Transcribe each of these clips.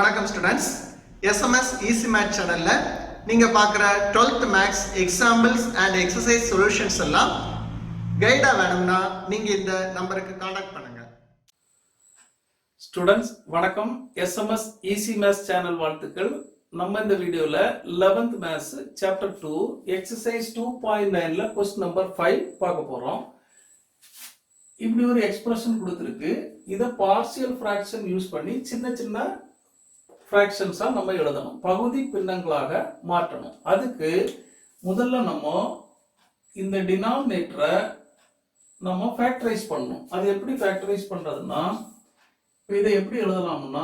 வணக்கம் students. SMS easy math சேனல்ல நீங்க பார்க்குற 12th maths examples and exercise solutions எல்லாம் கைடா வேணும்னா நீங்க இந்த நம்பருக்கு காண்டாக்ட் பண்ணுங்க. ஸ்டூடெண்ட்ஸ் வணக்கம். எஸ்எம்எஸ் ஈஸி மேத்ஸ் சேனல் வாழ்த்துக்கள். நம்ம இந்த வீடியோல 11th மேத்ஸ் சாப்டர் 2 எக்ஸசைஸ் 2.9ல கொஸ்டின் நம்பர் 5 பார்க்க போறோம். இப்படி ஒரு எக்ஸ்பிரஷன் கொடுத்திருக்கு. இத பார்ஷியல் ஃபிராக்ஷன் யூஸ் பண்ணி சின்ன சின்ன ஃபிராக்ஷன்ஸா நம்ம எழுதணும், பகுதி பின்னங்களாக மாற்றணும். அதுக்கு முதல்ல நம்ம இந்த டினாமினேட்டரை நம்ம ஃபேக்டரைஸ் பண்ணணும். அது எப்படி ஃபேக்டரைஸ் பண்றதுன்னா, இதை எப்படி எழுதலாம்னா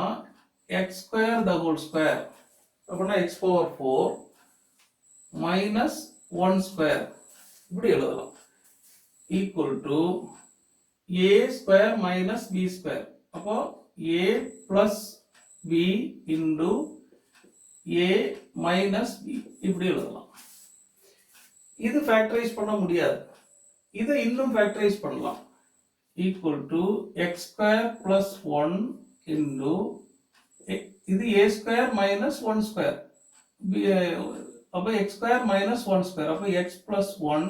X square the whole square அப்படின்னா எக்ஸ் பவர் 4 மைனஸ் 1 ஸ்கொயர் இப்படி எழுதலாம். Equal to A square minus B square. அப்போ A plus b into a minus b இப்படி எழுதலாம். இது ஃபேக்டரைஸ் பண்ண முடியாது, இதை இன்னும் ஃபேக்டரைஸ் பண்ணலாம். Equal to X square plus 1 into இது ஏ ஸ்கொயர் மைனஸ் 1 ஸ்கொயர். அப்போ எக்ஸ் ஸ்கொயர் மைனஸ் 1 ஸ்கொயர். அப்போ X plus 1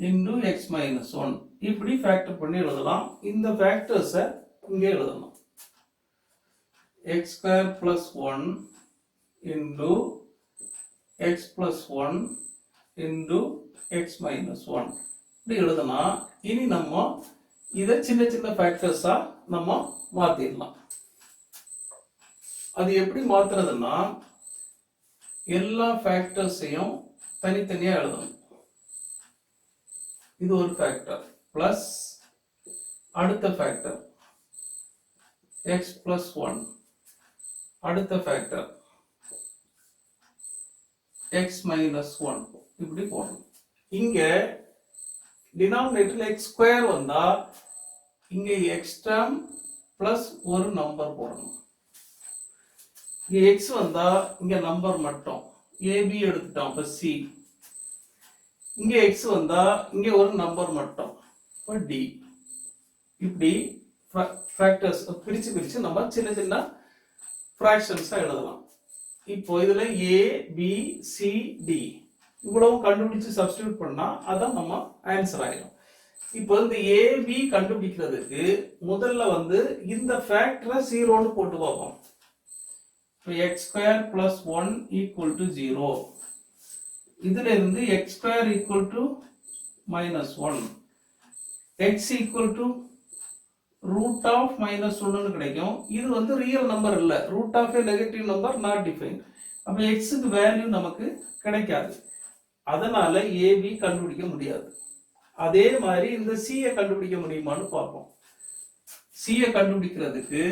into x minus 1 இப்படி ஃபேக்டர் பண்ணி எழுதலாம். இந்த ஃபேக்டர்ஸை இங்கே எழுதலாம். x square plus 1 into x plus 1 into x minus 1 இப்படி எழுதுனா இனி நம்ம இதை சின்ன சின்ன ஃபேக்டர்ஸா நம்ம மாத்திடலாம். அது எப்படி மாத்துறதுன்னா, எல்லா ஃபேக்டர்ஸையும் தனித்தனியா எழுதணும். இது ஒரு ஃபேக்டர் பிளஸ் அடுத்த ஃபேக்டர் x plus 1, அடுத்த ஃபேக்டர் x minus 1 இப்படி போடணும். இங்க டினாமினேட்டர்ல x ஸ்கொயர் வந்தா இங்க x டேர்ம் பிளஸ் ஒரு நம்பர் போடணும். இங்க x வந்தா இங்க நம்பர் மட்டும் ab எடுத்துட்டோம். அப்ப c. இங்க x வந்தா இங்க ஒரு நம்பர் மட்டும் அப்ப d. இப்படி ஃபேக்டர்ஸ் பிரிச்சு நம்ம சின்ன சின்ன ஃபிராக்ஷன்ஸா எழுதலாம். இப்போ இதுல a b c d இவ்வளவு கண்டுபிடிச்சு சப்ஸ்டிட்யூட் பண்ணா அதான் நம்ம ஆன்சர் ஆயிடும். இப்போ இந்த a b கண்டுபிடிக்கிறதுக்கு முதல்ல இந்த ஃபேக்டரை 0ன்னு போட்டு பார்ப்போம். இப்போ x square plus 1 equal to 0. இதுல இருந்து x square equal to minus 1, x equal to root of minus 1 கிடைக்கும். இது ரியல் நம்பர் இல்ல, root of a negative number not define. அப்ப எக்ஸுக்கு வேல்யூ நமக்கு கிடைக்காது, அதனால ஏபி கண்டுபிடிக்க முடியாது. அதே மாதிரி இந்த சியை கண்டுபிடிக்க முடியுமான்னு பார்ப்போம். சியை கண்டுபிடிக்கிறதுக்கு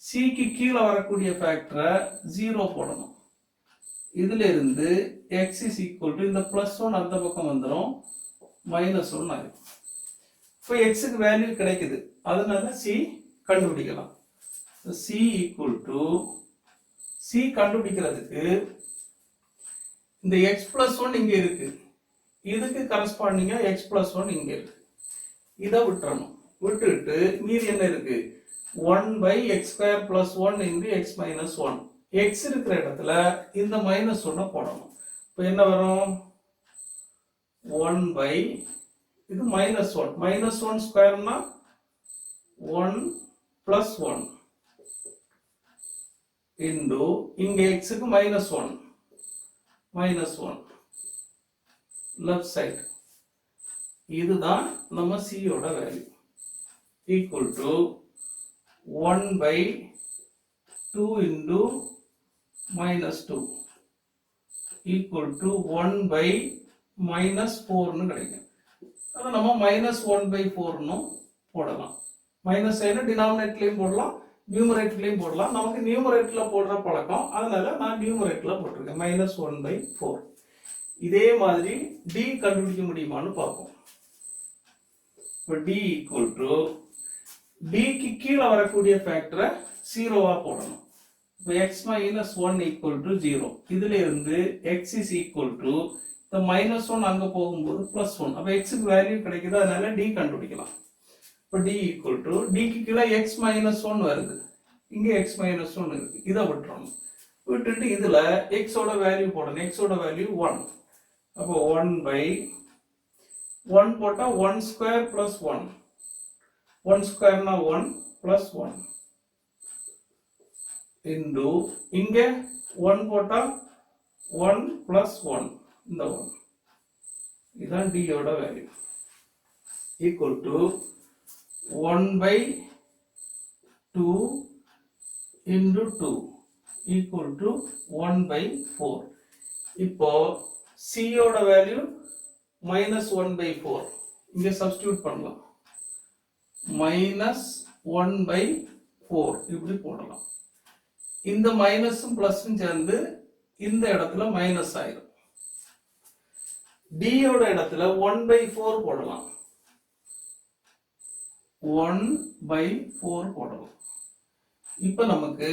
சிக்கு கீழே வரக்கூடிய ஃபேக்டரை 0 போடணும். இதுல இருந்து எக்ஸ் இஸ் ஈக்குவல் டு இந்த பிளஸ் 1 அந்த பக்கம் வந்துடும், மைனஸ் 1 ஆகும். இப்போ எக்ஸுக்கு வேல்யூ கிடைக்குது, அதனால சி கண்டுபிடிக்கலாம். சி ஈக்குவல் டு சி கண்டுபிடிக்கிறதுக்கு இந்த எக்ஸ் பிளஸ் 1 இங்க இருக்கு, இதுக்கு கரஸ்பாண்டிங்கா எக்ஸ் பிளஸ் 1 இங்க இருக்கு. இதை விட்டுறணும். விட்டுட்டு மீதி என்ன இருக்கு, 1 by x square plus 1 into x minus 1. X இருக்கிற இடத்துல இந்த மைனஸ் 1 போடணும். இப்போ என்ன வரும், 1 பை இது மைனஸ் 1, மைனஸ் 1 ஸ்கொயர்னா 1 பிளஸ் 1 இன்டு இங்க எக்ஸுக்கு மைனஸ் 1 லெஃப்ட் சைடு. இதுதான் நம்ம சியோட value. Equal to 1 by 2 into minus 2 equal to 1 by minus 4ன்னு கிடைக்கும். அதை நம்ம மைனஸ் 1 பை 4ன்னு போடலாம். மைனஸ் சைடு டினாமினேட்டர்லையும் போடலாம், நியூமரேட்டர்லையும் போடலாம். நமக்கு நியூமரேட்டர்ல போடுற பழக்கம், அதனால நான் நியூமரேட்டர்ல போட்டிருக்கேன் மைனஸ் 1 பை 4. இதே மாதிரி டி கண்டுபிடிக்க முடியுமான்னு பார்ப்போம். இப்போ டி ஈக்குவல் டு டிக்கு கீழே வரக்கூடிய ஃபேக்டரை 0வா போடணும். இப்போ எக்ஸ் மைனஸ் 1 ஈக்குவல் டு 0. இதுல இருந்து எக்ஸ் இஸ் ஈக்குவல் டு இந்த மைனஸ் 1 அங்க போகும்போது பிளஸ் 1. அப்ப எக்ஸுக்கு வேல்யூ கிடைக்குது, அதனால டி கண்டுபிடிக்கலாம். இப்போ டி ஈக்குவல் டு டிக்கு கீழே எக்ஸ் மைனஸ் 1 வருது. இங்க x மைனஸ் 1 இருக்கு. இதை விட்டுறணும். விட்டுட்டு இதுல x ஓட வேல்யூ போடணும். x ஓட வேல்யூ 1. அப்போ 1 by 1 போட்டா 1 ஸ்கொயர் பிளஸ் 1. 1 ஸ்கொயர்னா 1 பிளஸ் 1 இன்டு இங்க 1 போட்டா 1 பிளஸ் 1 இந்த 1. இதான் d ஓட value equal to 1 by 2 into 2 equal to 1 by 4. இப்போ c ஓட வேல்யூ minus 1 by 4. இங்க substitute பண்ணலாம். minus 1 by 4 இப்படி போடலாம். இந்த மைனஸும் பிளஸும் சேர்ந்து இந்த இடத்துல மைனஸ் ஆயிரும். d ஓட இடத்துல 1 by 4 போடலாம். 1 by 4 போடலாம். இப்ப நமக்கு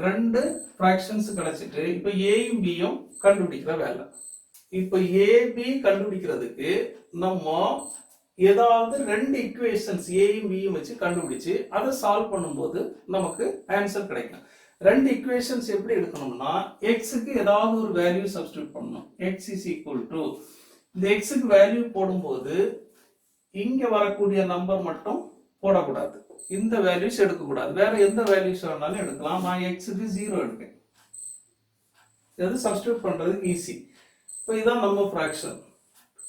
ரெண்டு fractions கிடைச்சிட்டு இப்ப a யும் b யும் கண்டுபிடிக்கிற வேலை. இப்ப a b கண்டுபிடிக்கிறதுக்கு நம்ம ஏதாவது ரெண்டு ஈக்குவேஷன்ஸ் a யும் b யும் வச்சு கண்டுபிடிச்சு அதை சால்வ் பண்ணும்போது நமக்கு ஆன்சர் கிடைக்கும். ரெண்டு ஈக்குவேஷன்ஸ் எப்படி எடுக்கணும்னா x க்கு ஏதாவது ஒரு வேல்யூ சப்ஸ்டிட்யூட் பண்ணணும். x is equal to இந்த x க்கு வேல்யூ போடும்போது இங்க வரக்கூடிய நம்பர் மட்டும் போடக்கூடாது. இந்த வேல்யூஸ் எடுக்கக்கூடாது. வேற எந்த வேல்யூஸ் வேணாலும் எடுக்கலாம். நான் x க்கு 0 எடுக்கேன். இது சப்ஸ்டிட்யூட் பண்றதுக்கு ஈஸி. இப்போ இதான் நம்ம ஃபிராக்ஷன்.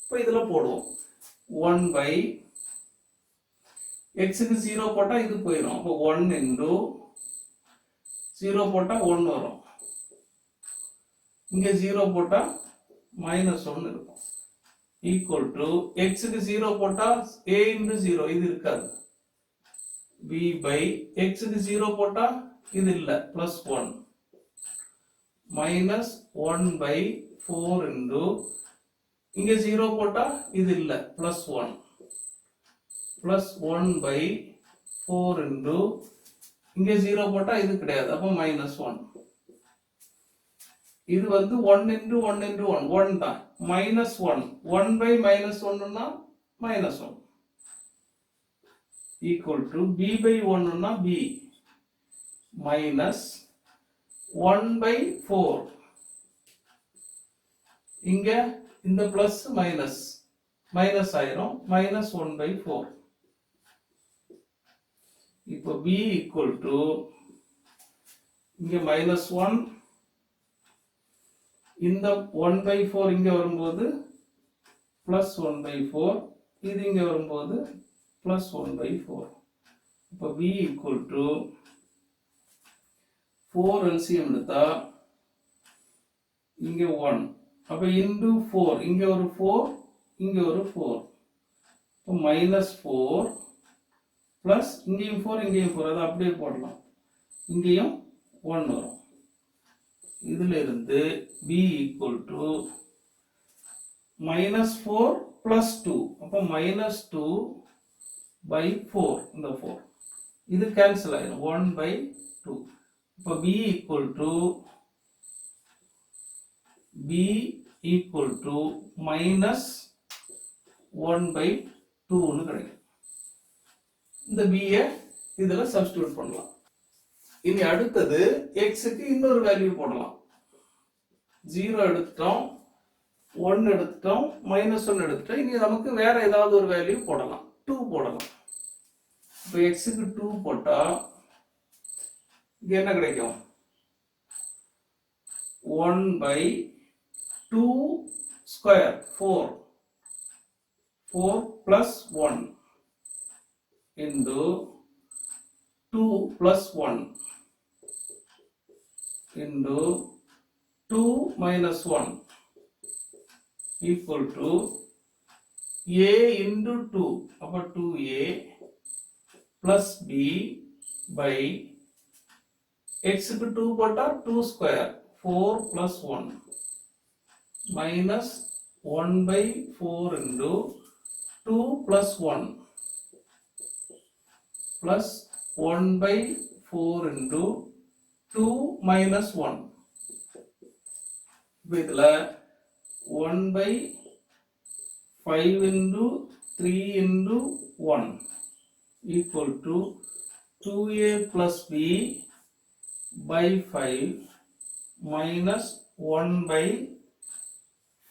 இப்போ இதுல போடுவோம் 1 by x க்கு 0 போட்டா இது போயிடும். அப்போ 1 into 0 போட்டா 1 வரும். இங்க 0 போட்டா -1 இருக்கும். equal to x க்கு 0 போட்டா a into 0 இது இருக்காது. b by x க்கு 0 போட்டா இது இல்ல +1 minus 1 by 4 into இங்க 0 போட்டா இது இல்ல +1 plus 1 by 4 into இங்க 0 போட்டா இது கிடையாது. அப்போ -1. இது வந்து 1 into 1 into 1 1 தான். -1 1 by -1 னா -1 equal to b by 1 னா b minus 1 by 4. இங்க இந்த பிளஸ் மைனஸ் ஆயிரும். -1 by 4. இப்போ b equal to இங்க -1 இந்த 1 by 4 இங்க வரும்போது +1 by 4 இது இங்க வரும்போது +1 by 4. இப்போ b equal to 4 LCM எடுத்தா இங்க 1 அப்ப into 4 இங்க ஒரு 4 இங்க ஒரு 4 இப்போ -4 plus இங்கேயும் 4 இங்கேயும் 4 அதை அப்படியே போடலாம். இங்கேயும் 1 வரும். இதுல இருந்து b equal to -4 plus 2 அப்ப -2 by 4 இந்த 4 இது கேன்சல் ஆயிடும். 1 by 2. இப்ப b equal to -1 by 2 னு கிடைக்கும். இந்த b யை இதுல சப்ஸ்டிட்யூட் பண்ணலாம். இனி அடுத்தது x க்கு இன்னொரு வேல்யூ போடலாம். 0 எடுத்துட்டோம், 1 எடுத்துட்டோம், -1 எடுத்துட்டோம். இனி நமக்கு வேற ஏதாவது ஒரு வேல்யூ போடலாம். 2 போடலாம். இப்போ x க்கு 2 போட்டா இங்க என்ன கிடைக்கும்? 1 by 2 square 4 plus 1 into 2 plus 1 into 2 minus 1 equal to a into 2 அப்ப 2a plus b by x க்கு 2 போட்டா 2 square 4 plus 1 minus 1 by 4 into 2 plus 1 plus 1 by 4 into 2 minus 1. இதுல 1 by 5 into 3 into 1 equal to 2a plus b by 5 minus 1 by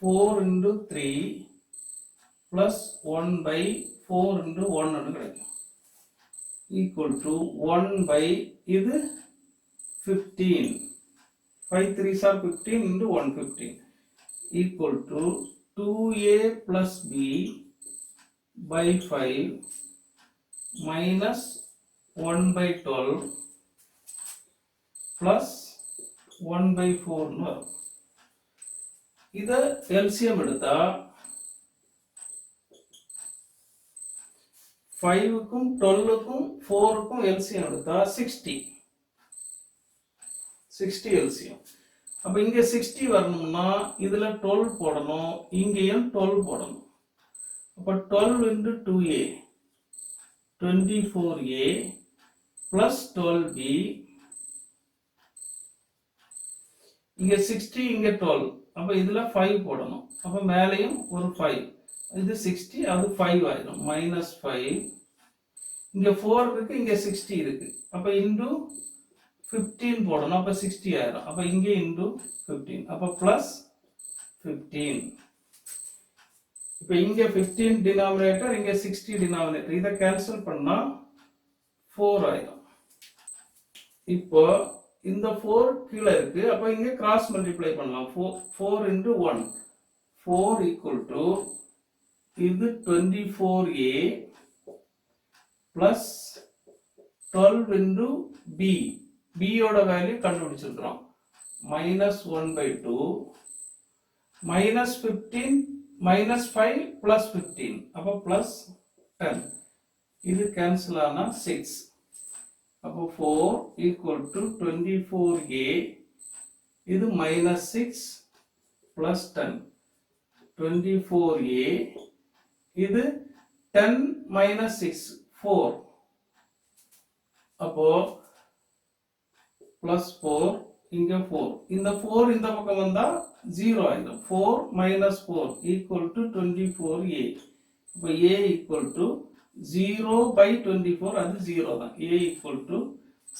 4 into 3 plus 1 by 4 into 1 ன்னு கிடைக்கும் equal to 1 by இது 15 5 3s are 15 into 115 equal to 2a plus b by 5 minus 1 by 12 plus 1 by 4 ன்னு வரும். இதை LCM எடுத்தா 5க்கும் 12க்கும் 4க்கும் LCM எடுத்தா 60 LCM. அப்ப இங்க 60 வரணும்னா இதுல 12 போடணும், இங்கேயும் 12 போடணும். அப்ப 12 into 2a 24a plus 12b இங்க 60 இங்க 12 அப்ப இதுல 5 போடணும். அப்ப மேலேயும் ஒரு 5 இது 60 அது 5 ஆயிடும் minus 5 இங்க 4 இருக்கு இங்க 60 இருக்கு அப்ப into 15 போடணும் அப்ப 60 ஆயிடும் அப்ப இங்க into 15 அப்ப plus 15 இப்ப இங்க 15 denominator இங்க 60 denominator இத கேன்சல் பண்ணா 4 ஆயிடும். இப்போ இந்த 4 கீழ இருக்கு அப்ப இங்க கிராஸ் மல்டிப்ளை பண்ணலாம் 4 into 1 4 equal to இது 24a plus 12 into b b ஓட வேல்யூ கண்டுபிடிச்சிருக்கோம் minus 1 by 2 minus 15 minus 5 plus 15 அப்ப plus 10 இது கேன்சல் ஆனா 6 அப்போ 4 equal to 24a இது minus 6 plus 10 24a இது 10 minus 6 4 அப்போ plus 4 இங்க 4 இந்த 4 இந்த பக்கம் வந்தா 0 ஆயிடும் 4 minus 4 equal to 24a அப்போ a equal to 0 by 24 அது 0 தான் a equal to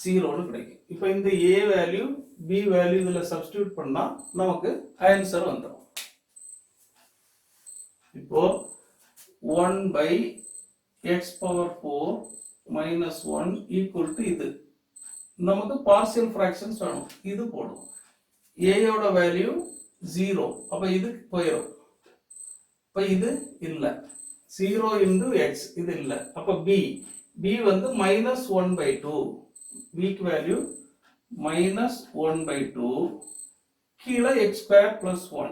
0 ன்னு கிடைக்கும். இப்போ இந்த a வேல்யூ b வேல்யூ இதுல சப்ஸ்டிட்யூட் பண்ணா நமக்கு ஆன்சர் வந்துரும். இப்போ 1 by x power 4 minus 1 equal to இது நமக்கு partial fractions வேணும் இது போடும் a யோட வேல்யூ 0 அப்ப இது போயிடும் அப்ப இது இல்ல 0 into x இது இல்ல அப்ப b வந்து minus 1 by 2 b க்கு வேல்யூ minus 1 by 2 கீழ x square plus 1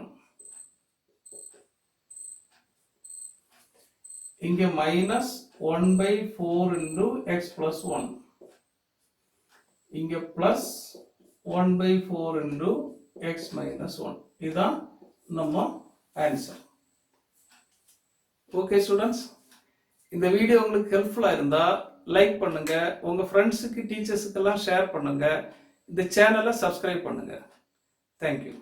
இங்க minus 1 by 4 into x plus 1 இங்க plus 1 by 4 into x minus 1 இதுதான் நம்ம ஆன்சர். ஓகே ஸ்டூடெண்ட்ஸ், இந்த வீடியோ உங்களுக்கு ஹெல்ப்ஃபுல்லா இருந்தா லைக் பண்ணுங்க, உங்க ஃப்ரெண்ட்ஸுக்கு டீச்சர்ஸுக்கு எல்லாம் ஷேர் பண்ணுங்க, இந்த சேனலை சப்ஸ்கிரைப் பண்ணுங்க. தேங்க்யூ.